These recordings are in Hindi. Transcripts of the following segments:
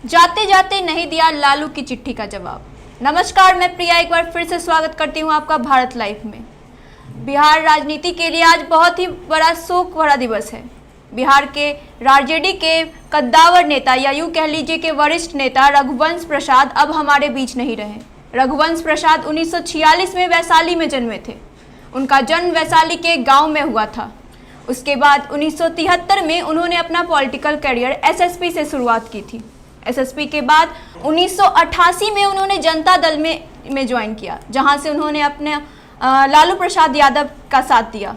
जाते जाते नहीं दिया लालू की चिट्ठी का जवाब। नमस्कार, मैं प्रिया एक बार फिर से स्वागत करती हूं आपका भारत लाइव में। बिहार राजनीति के लिए आज बहुत ही बड़ा शोक भरा दिवस है। बिहार के आरजेडी के कद्दावर नेता या यूं कह लीजिए कि वरिष्ठ नेता रघुवंश प्रसाद अब हमारे बीच नहीं रहे। रघुवंश प्रसाद 1946 में वैशाली में जन्मे थे। उनका जन्म वैशाली के गांव में हुआ था। उसके बाद 1973 में उन्होंने अपना पॉलिटिकल करियर एसएसपी से शुरुआत की थी। एसएसपी के बाद 1988 में उन्होंने जनता दल में ज्वाइन किया, जहां से उन्होंने अपने लालू प्रसाद यादव का साथ दिया।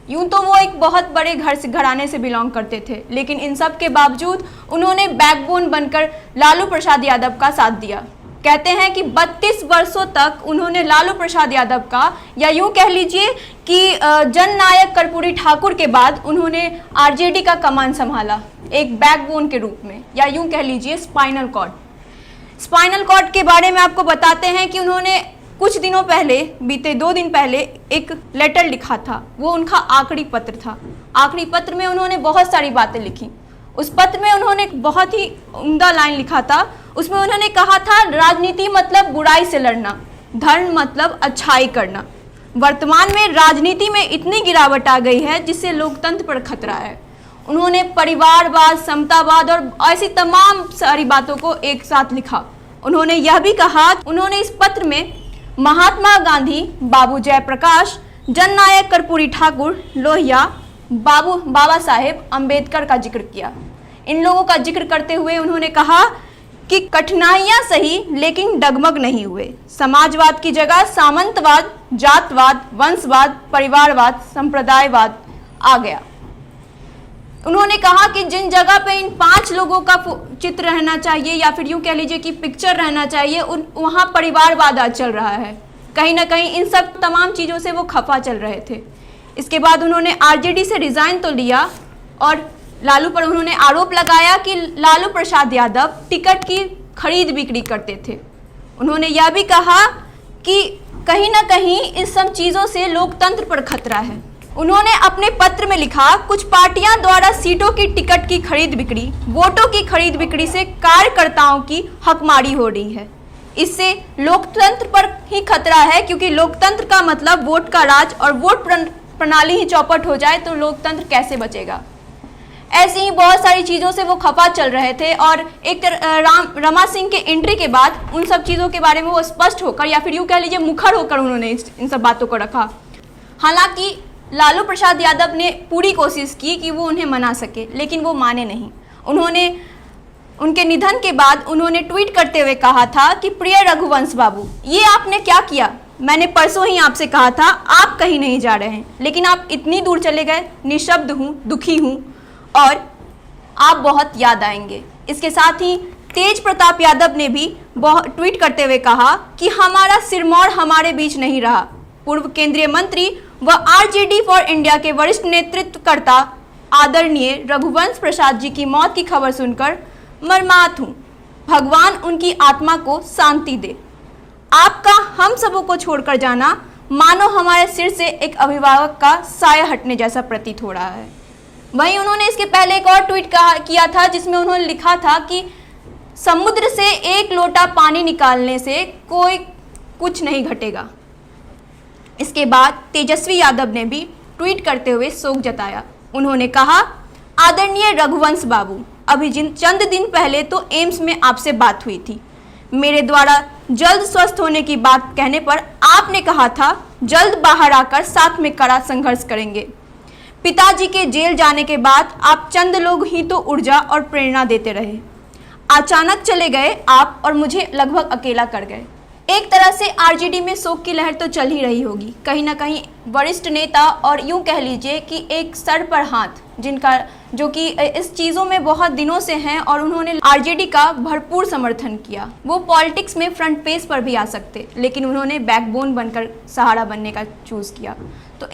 यूं तो वो एक बहुत बड़े घराने से बिलोंग करते थे, लेकिन इन सब के बावजूद उन्होंने बैकबोन बनकर लालू प्रसाद यादव का साथ दिया। कहते हैं कि 32 वर्षों तक उन्होंने लालू प्रसाद यादव का, या यूं कह लीजिए कि जननायक कर्पूरी ठाकुर के बाद उन्होंने आरजेडी का कमान संभाला एक बैकबोन के रूप में, या यूं कह लीजिए स्पाइनल कॉर्ड। स्पाइनल कॉर्ड के बारे में आपको बताते हैं कि उन्होंने कुछ दिनों पहले, बीते 2 दिन पहले एक लेटर लिखा था। वो उनका आखिरी पत्र था। आखिरी पत्र में उन्होंने बहुत सारी बातें लिखी। उस पत्र में उन्होंने एक बहुत ही उम्दा लाइन लिखा था। उसमें उन्होंने कहा था, राजनीति मतलब बुराई से लड़ना, धर्म मतलब अच्छाई करना। वर्तमान में राजनीति में इतनी गिरावट आ गई है जिससे लोकतंत्र पर खतरा है। उन्होंने परिवारवाद, समतावाद और ऐसी तमाम सारी बातों को एक साथ लिखा। उन्होंने यह भी कहा, उन्होंने इस पत्र में महात्मा गांधी, बाबू जयप्रकाश, जननायक कर्पूरी ठाकुर, लोहिया, बाबा साहेब अम्बेडकर का जिक्र किया। इन लोगों का जिक्र करते हुए उन्होंने कहा कि कठिनाइयां सही लेकिन डगमग नहीं हुए। समाजवाद की जगह सामंतवाद, जातवाद, वंशवाद, परिवारवाद, संप्रदायवाद आ गया। उन्होंने कहा कि जिन जगह पे इन 5 लोगों का चित्र रहना चाहिए, या फिर यूं कह लीजिए कि पिक्चर रहना चाहिए, वहां परिवारवाद आज चल रहा है। कहीं ना कहीं इन सब तमाम चीज़ों से वो खफा चल रहे थे। इसके बाद उन्होंने आरजेडी से रिजाइन तो लिया और लालू पर उन्होंने आरोप लगाया कि लालू प्रसाद यादव टिकट की खरीद बिक्री करते थे। उन्होंने यह भी कहा कि कहीं ना कहीं इस सब चीज़ों से लोकतंत्र पर खतरा है। उन्होंने अपने पत्र में लिखा, कुछ पार्टियां द्वारा सीटों की टिकट की खरीद बिक्री, वोटों की खरीद बिक्री से कार्यकर्ताओं की हकमारी हो रही है। इससे लोकतंत्र पर ही खतरा है, क्योंकि लोकतंत्र का मतलब वोट का राज, और वोट प्रणाली ही चौपट हो जाए तो लोकतंत्र कैसे बचेगा। ऐसी ही बहुत सारी चीज़ों से वो खफा चल रहे थे। और एक रमा सिंह के एंट्री के बाद उन सब चीज़ों के बारे में वो स्पष्ट होकर, या फिर यूँ कह लीजिए मुखर होकर उन्होंने इन सब बातों को रखा। हालांकि लालू प्रसाद यादव ने पूरी कोशिश की कि वो उन्हें मना सके, लेकिन वो माने नहीं। उन्होंने उनके निधन के बाद उन्होंने ट्वीट करते हुए कहा था कि प्रिय रघुवंश बाबू, ये आपने क्या किया? मैंने परसों ही आपसे कहा था आप कहीं नहीं जा रहे हैं, लेकिन आप इतनी दूर चले गए। निःशब्द हूँ, दुखी हूँ और आप बहुत याद आएंगे। इसके साथ ही तेज प्रताप यादव ने भी ट्वीट करते हुए कहा कि हमारा सिरमौर हमारे बीच नहीं रहा। पूर्व केंद्रीय मंत्री व आरजेडी फॉर इंडिया के वरिष्ठ नेतृत्वकर्ता आदरणीय रघुवंश प्रसाद जी की मौत की खबर सुनकर मर्माहत हूँ। भगवान उनकी आत्मा को शांति दे। आपका हम सबों को छोड़कर जाना मानो हमारे सिर से एक अभिभावक का साया हटने जैसा प्रतीत हो रहा है। वहीं उन्होंने इसके पहले एक और ट्वीट किया था, जिसमें उन्होंने लिखा था कि समुद्र से 1 लोटा पानी निकालने से कोई कुछ नहीं घटेगा। इसके बाद तेजस्वी यादव ने भी ट्वीट करते हुए शोक जताया। उन्होंने कहा, आदरणीय रघुवंश बाबू, अभी चंद दिन पहले तो एम्स में आपसे बात हुई थी। मेरे द्वारा जल्द स्वस्थ होने की बात कहने पर आपने कहा था जल्द बाहर आकर साथ में कड़ा संघर्ष करेंगे। पिताजी के जेल जाने के बाद आप चंद लोग ही तो ऊर्जा और प्रेरणा देते रहे। अचानक चले गए आप और मुझे लगभग अकेला कर गए। एक तरह से आरजेडी में शोक की लहर तो चल ही रही होगी। कहीं ना कहीं वरिष्ठ नेता और यूं कह लीजिए कि एक सर पर हाथ, जिनका जो कि इस चीज़ों में बहुत दिनों से हैं और उन्होंने आरजेडी का भरपूर समर्थन किया। वो पॉलिटिक्स में फ्रंट पेज पर भी आ सकते, लेकिन उन्होंने बैकबोन बनकर सहारा बनने का चूज़ किया। तो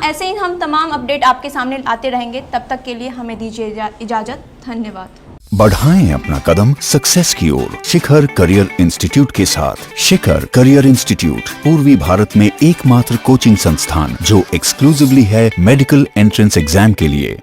ऐसे ही हम तमाम अपडेट आपके सामने लाते रहेंगे। तब तक के लिए हमें दीजिए इजाज़त। धन्यवाद। बढ़ाएं अपना कदम सक्सेस की ओर शिखर करियर इंस्टीट्यूट के साथ। शिखर करियर इंस्टीट्यूट पूर्वी भारत में एकमात्र कोचिंग संस्थान जो एक्सक्लूसिवली है मेडिकल एंट्रेंस एग्जाम के लिए।